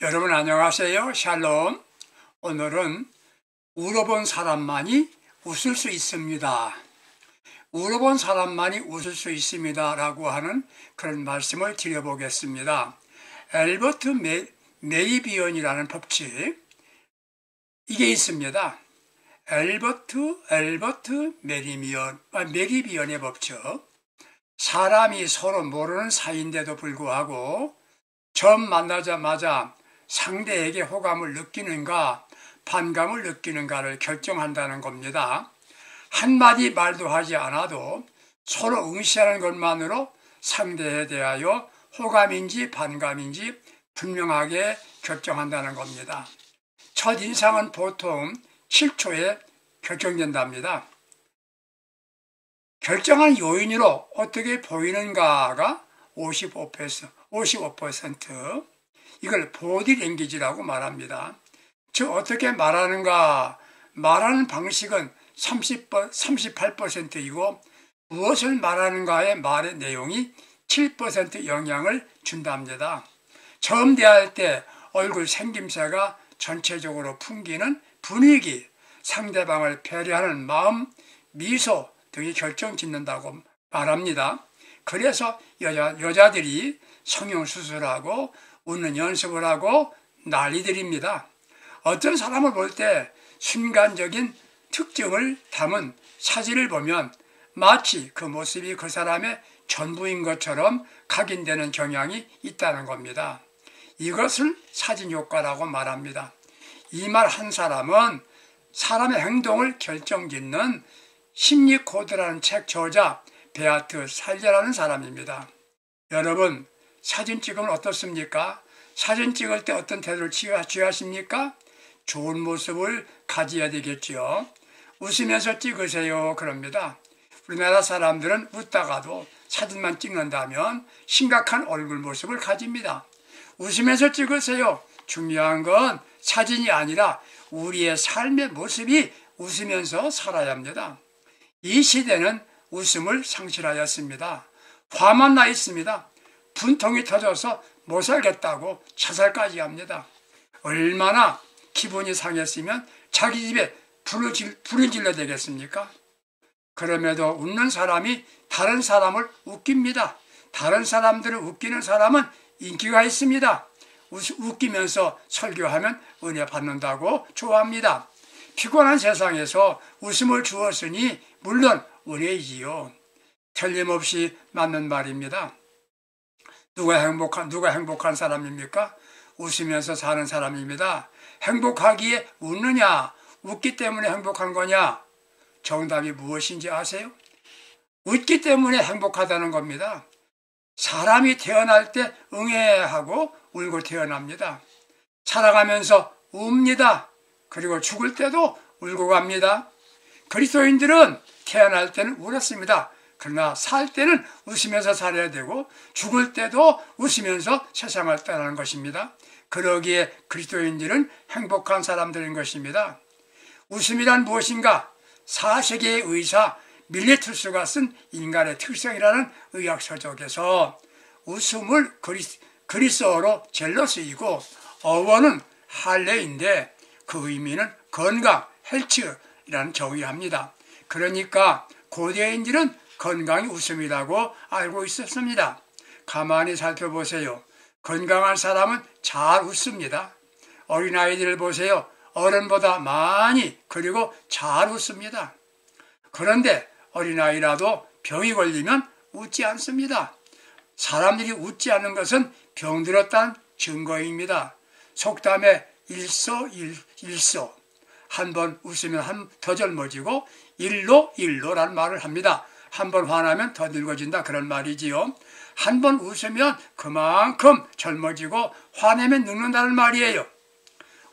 여러분 안녕하세요. 샬롬. 오늘은 울어본 사람만이 웃을 수 있습니다. 울어본 사람만이 웃을 수 있습니다 라고 하는 그런 말씀을 드려보겠습니다. 엘버트 메리비언이라는 법칙, 이게 있습니다. 엘버트 메리비언의 법칙. 사람이 서로 모르는 사이인데도 불구하고 처음 만나자마자 상대에게 호감을 느끼는가 반감을 느끼는가를 결정한다는 겁니다. 한마디 말도 하지 않아도 서로 응시하는 것만으로 상대에 대하여 호감인지 반감인지 분명하게 결정한다는 겁니다. 첫인상은 보통 7초에 결정된답니다. 결정한 요인으로 어떻게 보이는가가 55%, 이걸 보디랭귀지라고 말합니다. 즉 어떻게 말하는가, 말하는 방식은 38%이고 무엇을 말하는가의 말의 내용이 7% 영향을 준답니다. 처음 대할 때 얼굴 생김새가 전체적으로 풍기는 분위기, 상대방을 배려하는 마음, 미소 등이 결정짓는다고 말합니다. 그래서 여자들이 성형수술하고 웃는 연습을 하고 난리들입니다. 어떤 사람을 볼 때 순간적인 특징을 담은 사진을 보면 마치 그 모습이 그 사람의 전부인 것처럼 각인되는 경향이 있다는 겁니다. 이것을 사진효과라고 말합니다. 이 말 한 사람은 사람의 행동을 결정짓는 심리코드라는 책 저자 베아트 살레라는 사람입니다. 여러분, 사진 찍으면 어떻습니까? 사진 찍을 때 어떤 태도를 취하십니까? 좋은 모습을 가져야 되겠죠. 웃으면서 찍으세요 그럽니다. 우리나라 사람들은 웃다가도 사진만 찍는다면 심각한 얼굴 모습을 가집니다. 웃으면서 찍으세요. 중요한 건 사진이 아니라 우리의 삶의 모습이 웃으면서 살아야 합니다. 이 시대는 웃음을 상실하였습니다. 화만 나 있습니다. 분통이 터져서 못 살겠다고 자살까지 합니다. 얼마나 기분이 상했으면 자기 집에 불을 질러야 되겠습니까? 그럼에도 웃는 사람이 다른 사람을 웃깁니다. 다른 사람들을 웃기는 사람은 인기가 있습니다. 웃기면서 설교하면 은혜 받는다고 좋아합니다. 피곤한 세상에서 웃음을 주었으니 물론 은혜이지요. 틀림없이 맞는 말입니다. 누가 행복한 사람입니까? 웃으면서 사는 사람입니다. 행복하기에 웃느냐? 웃기 때문에 행복한 거냐? 정답이 무엇인지 아세요? 웃기 때문에 행복하다는 겁니다. 사람이 태어날 때 응애하고 울고 태어납니다. 살아가면서 웁니다. 그리고 죽을 때도 울고 갑니다. 그리스도인들은 태어날 때는 울었습니다. 그러나 살 때는 웃으면서 살아야 되고 죽을 때도 웃으면서 세상을 떠나는 것입니다. 그러기에 그리스도인들은 행복한 사람들인 것입니다. 웃음이란 무엇인가? 4세기의 의사 밀레투스가 쓴 인간의 특성이라는 의학서적에서 웃음을 그리스어로 젤러스이고 어원은 할례인데 그 의미는 건강, 헬츠라는 정의합니다. 그러니까 고대인들은 건강이 웃음이라고 알고 있었습니다. 가만히 살펴보세요. 건강한 사람은 잘 웃습니다. 어린아이들을 보세요. 어른보다 많이 그리고 잘 웃습니다. 그런데 어린아이라도 병이 걸리면 웃지 않습니다. 사람들이 웃지 않는 것은 병들었다는 증거입니다. 속담에 일소 한 번 웃으면 더 젊어지고 일로라는 말을 합니다. 한 번 화나면 더 늙어진다 그런 말이지요. 한 번 웃으면 그만큼 젊어지고 화내면 늙는다는 말이에요.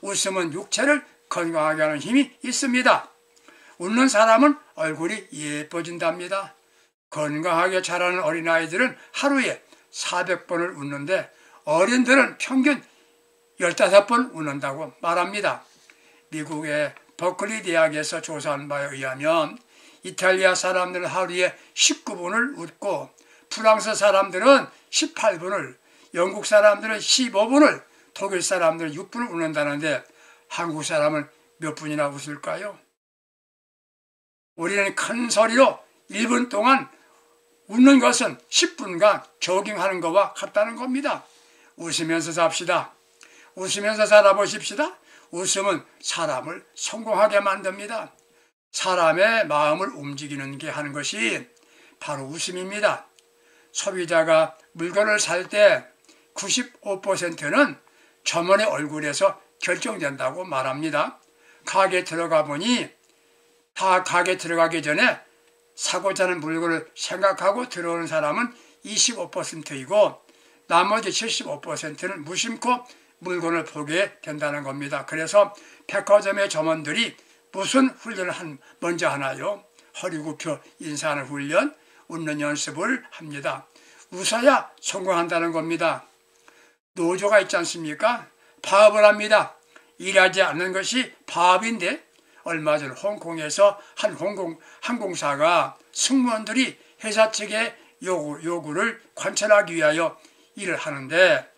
웃음은 육체를 건강하게 하는 힘이 있습니다. 웃는 사람은 얼굴이 예뻐진답니다. 건강하게 자라는 어린아이들은 하루에 400번을 웃는데 어른들은 평균 15번 웃는다고 말합니다. 미국의 버클리 대학에서 조사한 바에 의하면 이탈리아 사람들은 하루에 19분을 웃고 프랑스 사람들은 18분을, 영국 사람들은 15분을, 독일 사람들은 6분을 웃는다는데 한국 사람은 몇 분이나 웃을까요? 우리는 큰 소리로 1분 동안 웃는 것은 10분간 조깅하는 것과 같다는 겁니다. 웃으면서 삽시다. 웃으면서 살아보십시다. 웃음은 사람을 성공하게 만듭니다. 사람의 마음을 움직이는 게 하는 것이 바로 웃음입니다. 소비자가 물건을 살 때 95%는 점원의 얼굴에서 결정된다고 말합니다. 가게 들어가 보니 다 가게 들어가기 전에 사고자 하는 물건을 생각하고 들어오는 사람은 25%이고 나머지 75%는 무심코 물건을 보게 된다는 겁니다. 그래서 백화점의 점원들이 무슨 훈련을 먼저 하나요? 허리 굽혀 인사하는 훈련, 웃는 연습을 합니다. 웃어야 성공한다는 겁니다. 노조가 있지 않습니까? 파업을 합니다. 일하지 않는 것이 파업인데 얼마 전 홍콩에서 한 항공사가 승무원들이 회사 측의 요구를 관철하기 위하여 일을 하는데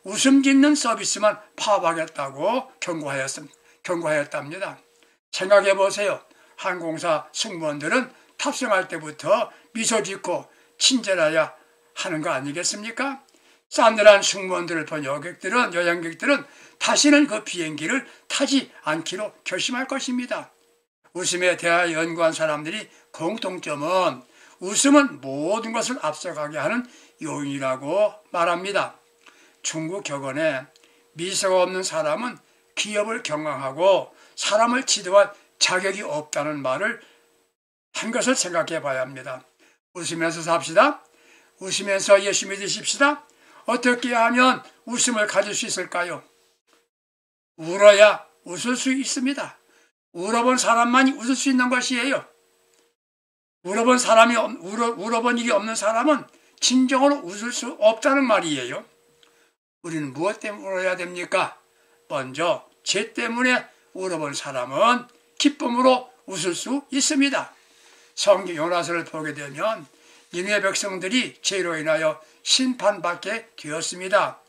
웃음 짓는 서비스만 파업하겠다고 경고하였답니다. 생각해 보세요. 항공사 승무원들은 탑승할 때부터 미소 짓고 친절해야 하는 거 아니겠습니까? 싸늘한 승무원들을 본 여행객들은 다시는 그 비행기를 타지 않기로 결심할 것입니다. 웃음에 대하여 연구한 사람들이 공통점은 웃음은 모든 것을 앞서가게 하는 요인이라고 말합니다. 중국 격언에 미소가 없는 사람은 기업을 경영하고 사람을 지도할 자격이 없다는 말을 한 것을 생각해 봐야 합니다. 웃으면서 삽시다. 웃으면서 예수 믿으십시다. 어떻게 하면 웃음을 가질 수 있을까요? 울어야 웃을 수 있습니다. 울어본 사람만이 웃을 수 있는 것이에요. 울어본 일이 없는 사람은 진정으로 웃을 수 없다는 말이에요. 우리는 무엇 때문에 울어야 됩니까? 먼저 죄 때문에 울어본 사람은 기쁨으로 웃을 수 있습니다. 성경 요나서를 보게 되면 니느웨 백성들이 죄로 인하여 심판받게 되었습니다.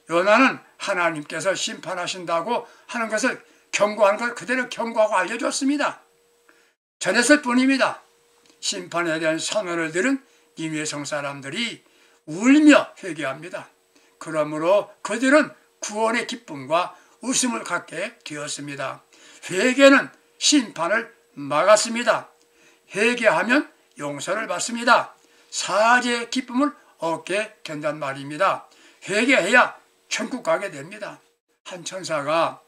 요나는 하나님께서 심판하신다고 하는 것을 경고하는 걸 그대로 경고하고 알려줬습니다. 전했을 뿐입니다. 심판에 대한 선언을 들은 니느웨 성 사람들이 울며 회개합니다. 그러므로 그들은 구원의 기쁨과 웃음을 갖게 되었습니다. 회개는 심판을 막았습니다. 회개하면 용서를 받습니다. 사죄의 기쁨을 얻게 된단 말입니다. 회개해야 천국 가게 됩니다. 한 천사가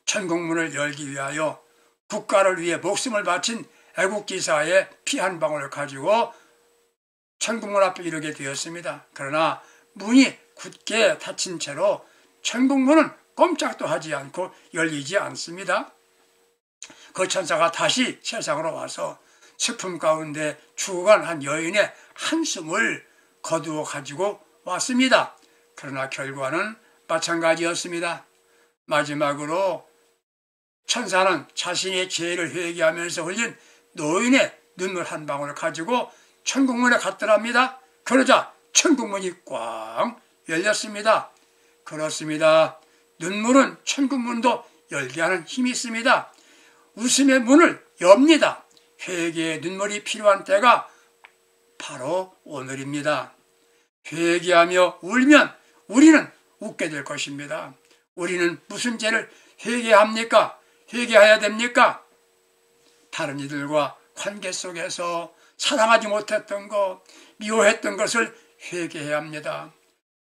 천국문을 열기 위하여 국가를 위해 목숨을 바친 애국지사의 피 한 방울을 가지고 천국문 앞에 이르게 되었습니다. 그러나 문이 굳게 닫힌 채로 천국문은 꼼짝도 하지 않고 열리지 않습니다. 그 천사가 다시 세상으로 와서 슬픔 가운데 죽어간 한 여인의 한숨을 거두어 가지고 왔습니다. 그러나 결과는 마찬가지였습니다. 마지막으로 천사는 자신의 죄를 회개하면서 흘린 노인의 눈물 한 방울을 가지고 천국문에 갔더랍니다. 그러자 천국문이 꽝 열렸습니다. 그렇습니다. 눈물은 천국문도 열게 하는 힘이 있습니다. 웃음의 문을 엽니다. 회개의 눈물이 필요한 때가 바로 오늘입니다. 회개하며 울면 우리는 웃게 될 것입니다. 우리는 무슨 죄를 회개합니까? 회개해야 됩니까? 다른 이들과 관계 속에서 사랑하지 못했던 것, 미워했던 것을 회개해야 합니다.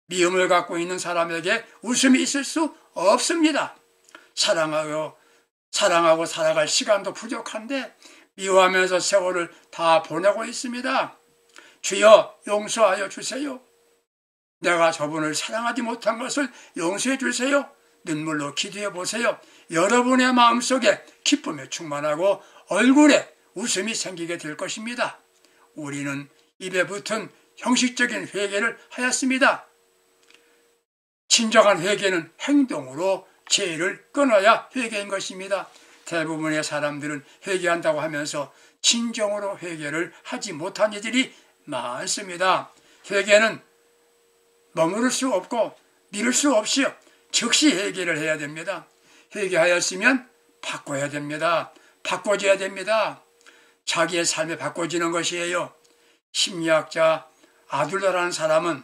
미움을 갖고 있는 사람에게 웃음이 있을 수 없습니다. 사랑하고 살아갈 시간도 부족한데 미워하면서 세월을 다 보내고 있습니다. 주여 용서하여 주세요. 내가 저분을 사랑하지 못한 것을 용서해 주세요. 눈물로 기도해 보세요. 여러분의 마음속에 기쁨에 충만하고 얼굴에 웃음이 생기게 될 것입니다. 우리는 입에 붙은 형식적인 회개를 하였습니다. 진정한 회개는 행동으로 죄를 끊어야 회개인 것입니다. 대부분의 사람들은 회개한다고 하면서 진정으로 회개를 하지 못한 이들이 많습니다. 회개는 머무를 수 없고 미룰 수 없이 즉시 회개를 해야 됩니다. 회개하였으면 바꿔야 됩니다. 바꿔줘야 됩니다. 자기의 삶이 바꿔지는 것이에요. 심리학자 아둘러라는 사람은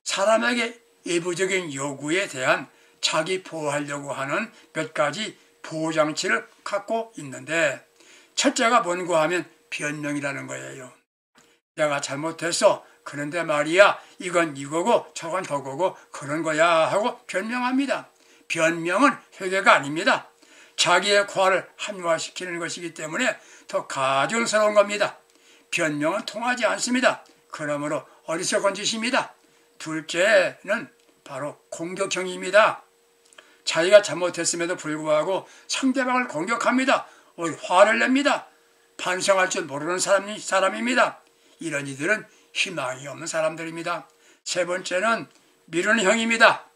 사람에게 외부적인 요구에 대한 자기 보호하려고 하는 몇 가지 보호장치를 갖고 있는데, 첫째가 뭔고 하면 변명이라는 거예요. 내가 잘못했어. 그런데 말이야, 이건 이거고 저건 저거고 그런 거야 하고 변명합니다. 변명은 회개가 아닙니다. 자기의 과를 합리화시키는 것이기 때문에 더 가증스러운 겁니다. 변명은 통하지 않습니다. 그러므로 어리석은 짓입니다. 둘째는 바로 공격형입니다. 자기가 잘못했음에도 불구하고 상대방을 공격합니다. 화를 냅니다. 반성할 줄 모르는 사람입니다. 이런 이들은 희망이 없는 사람들입니다. 세 번째는 미루는 형입니다.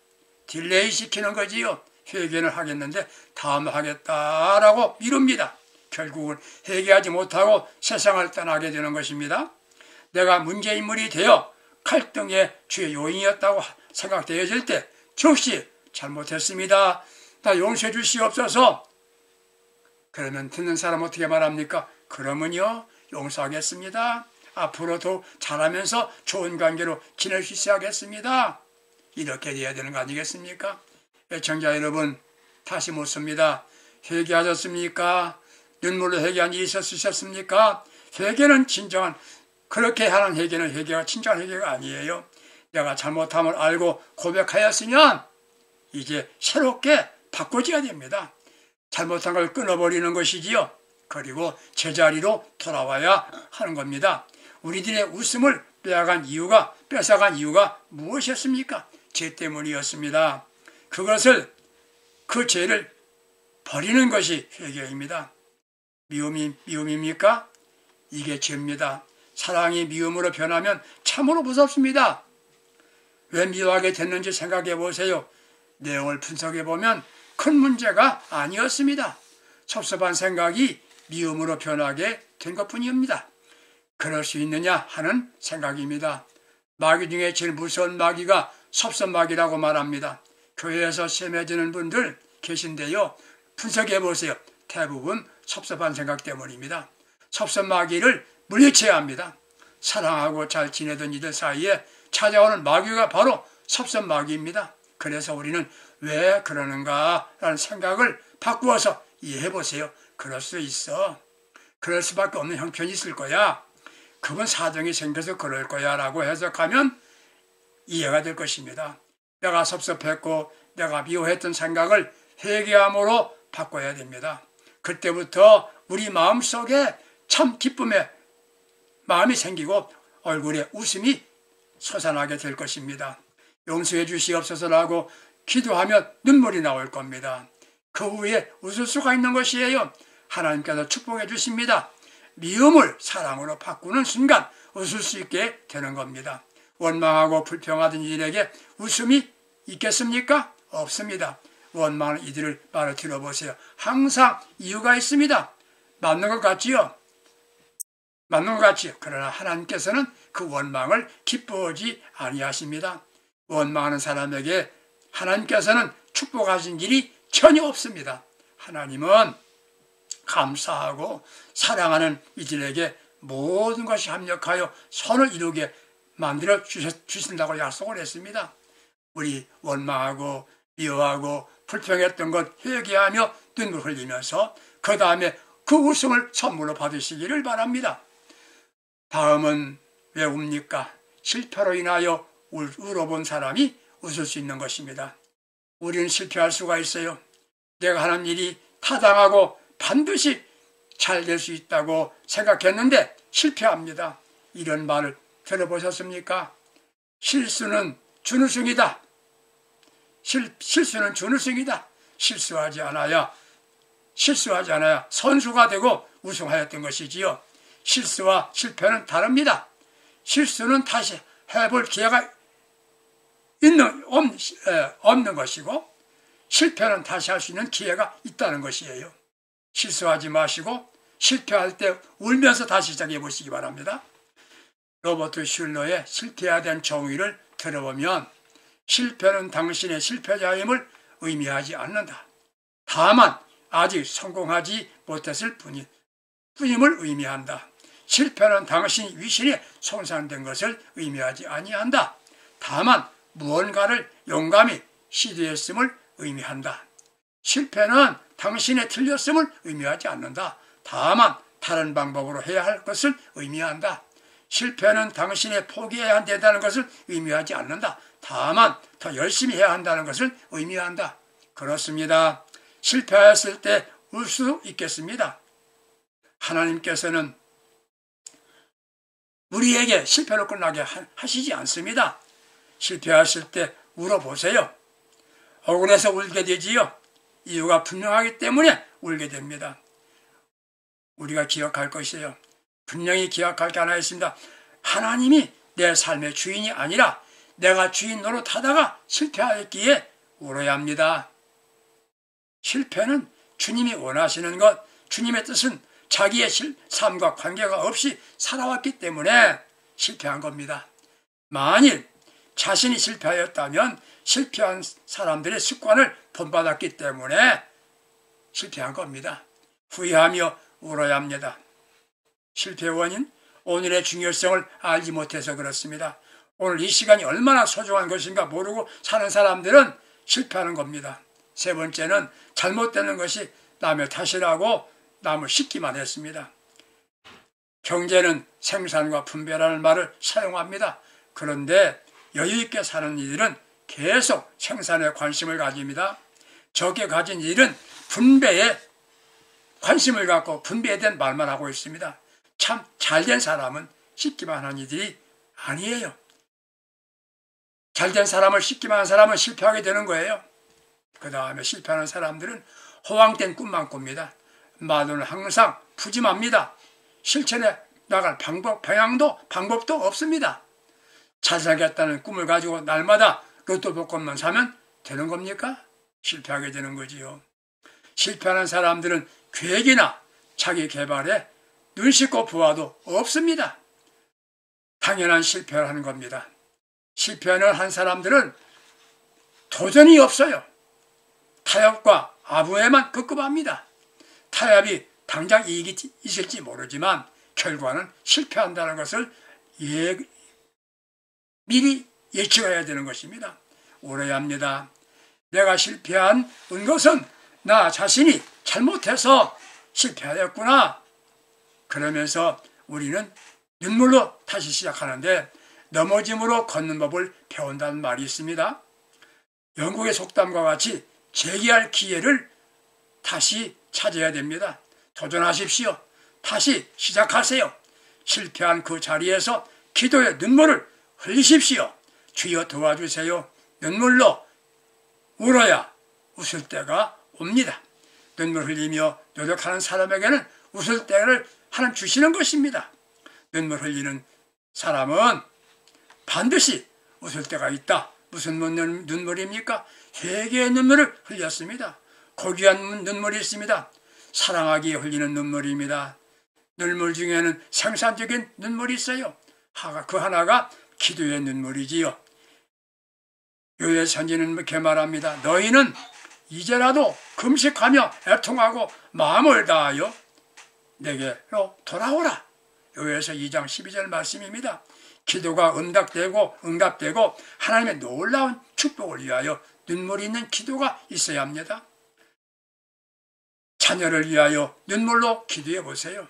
딜레이 시키는 거지요. 회개는 하겠는데 다음 하겠다라고 미룹니다. 결국은 회개하지 못하고 세상을 떠나게 되는 것입니다. 내가 문제인물이 되어 갈등의 주요 요인이었다고 생각되어질 때 즉시 잘못했습니다. 나 용서해 주시옵소서. 그러면 듣는 사람 어떻게 말합니까? 그러면요, 용서하겠습니다. 앞으로도 잘하면서 좋은 관계로 지낼 수 있어야겠습니다. 이렇게 돼야 되는 거 아니겠습니까? 애청자 여러분, 다시 묻습니다. 회개하셨습니까? 눈물로 회개한 일이 있으셨습니까? 회개는 진정한, 그렇게 하는 회개는 회개가 진정한 회개가 아니에요. 내가 잘못함을 알고 고백하였으면 이제 새롭게 바꿔줘야 됩니다. 잘못한 걸 끊어버리는 것이지요. 그리고 제자리로 돌아와야 하는 겁니다. 우리들의 웃음을 뺏어간 이유가 무엇이었습니까? 죄 때문이었습니다. 그 죄를 버리는 것이 회개입니다. 미움입니까? 이게 죄입니다. 사랑이 미움으로 변하면 참으로 무섭습니다. 왜 미워하게 됐는지 생각해 보세요. 내용을 분석해 보면 큰 문제가 아니었습니다. 섭섭한 생각이 미움으로 변하게 된 것뿐입니다. 그럴 수 있느냐 하는 생각입니다. 마귀 중에 제일 무서운 마귀가 섭섭마귀라고 말합니다. 교회에서 심해지는 분들 계신데요. 분석해 보세요. 대부분 섭섭한 생각 때문입니다. 섭섭마귀를 물리쳐야 합니다. 사랑하고 잘 지내던 이들 사이에 찾아오는 마귀가 바로 섭섭마귀입니다. 그래서 우리는 왜 그러는가 라는 생각을 바꾸어서 이해해 보세요. 그럴 수 있어. 그럴 수밖에 없는 형편이 있을 거야. 그건 사정이 생겨서 그럴 거야 라고 해석하면 이해가 될 것입니다. 내가 섭섭했고 내가 미워했던 생각을 회개함으로 바꿔야 됩니다. 그때부터 우리 마음속에 참 기쁨의 마음이 생기고 얼굴에 웃음이 솟아나게 될 것입니다. 용서해 주시옵소서라고 기도하면 눈물이 나올 겁니다. 그 후에 웃을 수가 있는 것이에요. 하나님께서 축복해 주십니다. 미움을 사랑으로 바꾸는 순간 웃을 수 있게 되는 겁니다. 원망하고 불평하던 이들에게 웃음이 있겠습니까? 없습니다. 원망하는 이들을 말을 들어보세요. 항상 이유가 있습니다. 맞는 것 같지요? 맞는 것 같지요? 그러나 하나님께서는 그 원망을 기뻐하지 아니하십니다. 원망하는 사람에게 하나님께서는 축복하신 일이 전혀 없습니다. 하나님은 감사하고 사랑하는 이들에게 모든 것이 합력하여 선을 이루게 만들어 주신다고 약속을 했습니다. 우리 원망하고 미워하고 불평했던 것 회개하며 눈물 흘리면서 그 다음에 그 웃음을 선물로 받으시기를 바랍니다. 다음은 왜 웁니까? 실패로 인하여 울어본 사람이 웃을 수 있는 것입니다. 우리는 실패할 수가 있어요. 내가 하는 일이 타당하고 반드시 잘 될 수 있다고 생각했는데 실패합니다. 이런 말을 들어보셨습니까? 실수는 준우승이다. 실수는 준우승이다. 실수하지 않아야 선수가 되고 우승하였던 것이지요. 실수와 실패는 다릅니다. 실수는 다시 해볼 기회가 없는 것이고 실패는 다시 할 수 있는 기회가 있다는 것이에요. 실수하지 마시고 실패할 때 울면서 다시 시작해 보시기 바랍니다. 로버트 슐러의 실패에 대한 정의를 들어보면 실패는 당신의 실패자임을 의미하지 않는다. 다만 아직 성공하지 못했을 뿐임을 의미한다. 실패는 당신이 위신에 손상된 것을 의미하지 아니한다. 다만 무언가를 용감히 시도했음을 의미한다. 실패는 당신의 틀렸음을 의미하지 않는다. 다만 다른 방법으로 해야 할 것을 의미한다. 실패는 당신의 포기해야 된다는 것을 의미하지 않는다. 다만 더 열심히 해야 한다는 것을 의미한다. 그렇습니다. 실패하였을 때 울 수도 있겠습니다. 하나님께서는 우리에게 실패로 끝나게 하시지 않습니다. 실패하실 때 울어보세요. 억울해서 울게 되지요. 이유가 분명하기 때문에 울게 됩니다. 우리가 기억할 것이에요. 분명히 기억할 게 하나 있습니다. 하나님이 내 삶의 주인이 아니라 내가 주인 노릇하다가 실패하였기에 울어야 합니다. 실패는 주님이 원하시는 것, 주님의 뜻은 자기의 삶과 관계가 없이 살아왔기 때문에 실패한 겁니다. 만일 자신이 실패하였다면 실패한 사람들의 습관을 본받았기 때문에 실패한 겁니다. 후회하며 울어야 합니다. 실패의 원인, 오늘의 중요성을 알지 못해서 그렇습니다. 오늘 이 시간이 얼마나 소중한 것인가 모르고 사는 사람들은 실패하는 겁니다. 세 번째는 잘못되는 것이 남의 탓이라고 남을 씻기만 했습니다. 경제는 생산과 분배라는 말을 사용합니다. 그런데 여유있게 사는 이들은 계속 생산에 관심을 가집니다. 적게 가진 이들은 분배에 관심을 갖고 분배에 대한 말만 하고 있습니다. 참 잘된 사람은 씻기만 한 이들이 아니에요. 잘된 사람을 씻기만 한 사람은 실패하게 되는 거예요. 그 다음에 실패하는 사람들은 허황된 꿈만 꿉니다. 말로는 항상 푸짐합니다. 실천에 나갈 방법도 없습니다. 잘 살겠다는 꿈을 가지고 날마다 로또 복권만 사면 되는 겁니까? 실패하게 되는 거지요. 실패하는 사람들은 계획이나 자기 개발에 눈 씻고 보아도 없습니다. 당연한 실패를 하는 겁니다. 실패하는 한 사람들은 도전이 없어요. 타협과 아부에만 급급합니다. 타협이 당장 이익이 있을지 모르지만 결과는 실패한다는 것을 미리 예측해야 되는 것입니다. 울어야 합니다. 내가 실패한 것은 나 자신이 잘못해서 실패하였구나. 그러면서 우리는 눈물로 다시 시작하는데 넘어짐으로 걷는 법을 배운다는 말이 있습니다. 영국의 속담과 같이 재기할 기회를 다시 찾아야 됩니다. 도전하십시오. 다시 시작하세요. 실패한 그 자리에서 기도의 눈물을 흘리십시오. 주여 도와주세요. 눈물로 울어야 웃을 때가 옵니다. 눈물 흘리며 노력하는 사람에게는 웃을 때를 하나님 주시는 것입니다. 눈물 흘리는 사람은 반드시 웃을 때가 있다. 무슨 눈물입니까? 회개의 눈물을 흘렸습니다. 고귀한 눈물이 있습니다. 사랑하기에 흘리는 눈물입니다. 눈물 중에는 생산적인 눈물이 있어요. 그 하나가 기도의 눈물이지요. 요의 선지는 이렇게 말합니다. 너희는 이제라도 금식하며 애통하고 마음을 다하여 내게로 돌아오라. 요에서 2장 12절 말씀입니다. 기도가 응답되고 하나님의 놀라운 축복을 위하여 눈물이 있는 기도가 있어야 합니다. 자녀를 위하여 눈물로 기도해 보세요.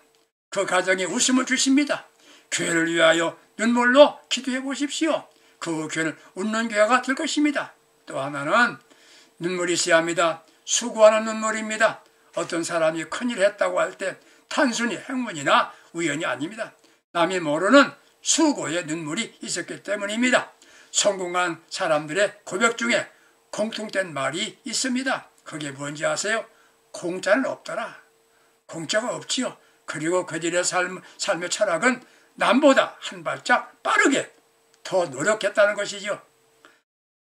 그 가정에 웃음을 주십니다. 교회를 위하여 눈물로 기도해 보십시오. 그 교회는 웃는 교회가 될 것입니다. 또 하나는 눈물이 있어야 합니다. 수고하는 눈물입니다. 어떤 사람이 큰일 했다고 할 때 단순히 행운이나 우연이 아닙니다. 남이 모르는 수고의 눈물이 있었기 때문입니다. 성공한 사람들의 고백 중에 공통된 말이 있습니다. 그게 뭔지 아세요? 공짜는 없더라. 공짜가 없지요. 그리고 그들의 삶의 철학은 남보다 한 발짝 빠르게 더 노력했다는 것이죠.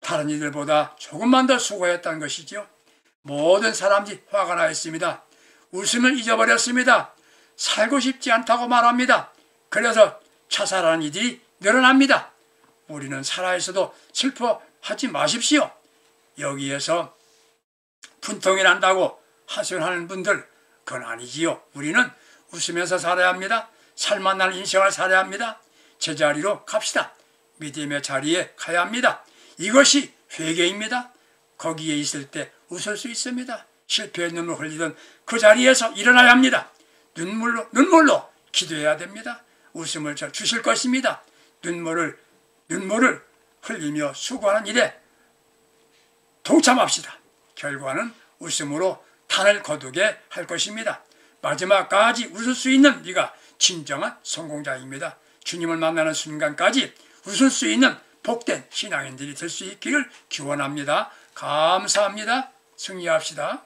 다른 이들보다 조금만 더 수고했다는 것이죠. 모든 사람들이 화가 나 있습니다. 웃음을 잊어버렸습니다. 살고 싶지 않다고 말합니다. 그래서 자살하는 이들이 늘어납니다. 우리는 살아있어도 슬퍼 하지 마십시오. 여기에서 분통이 난다고 하소연하는 분들, 그건 아니지요. 우리는 웃으면서 살아야 합니다. 살만한 인생을 살아야 합니다. 제자리로 갑시다. 믿음의 자리에 가야 합니다. 이것이 회개입니다. 거기에 있을 때 웃을 수 있습니다. 실패의 눈물 흘리던 그 자리에서 일어나야 합니다. 눈물로 기도해야 됩니다. 웃음을 주실 것입니다. 눈물을 흘리며 수고하는 일에 동참합시다. 결과는 웃음으로 탄을 거두게 할 것입니다. 마지막까지 웃을 수 있는 네가 진정한 성공자입니다. 주님을 만나는 순간까지 웃을 수 있는 복된 신앙인들이 될 수 있기를 기원합니다. 감사합니다. 승리합시다.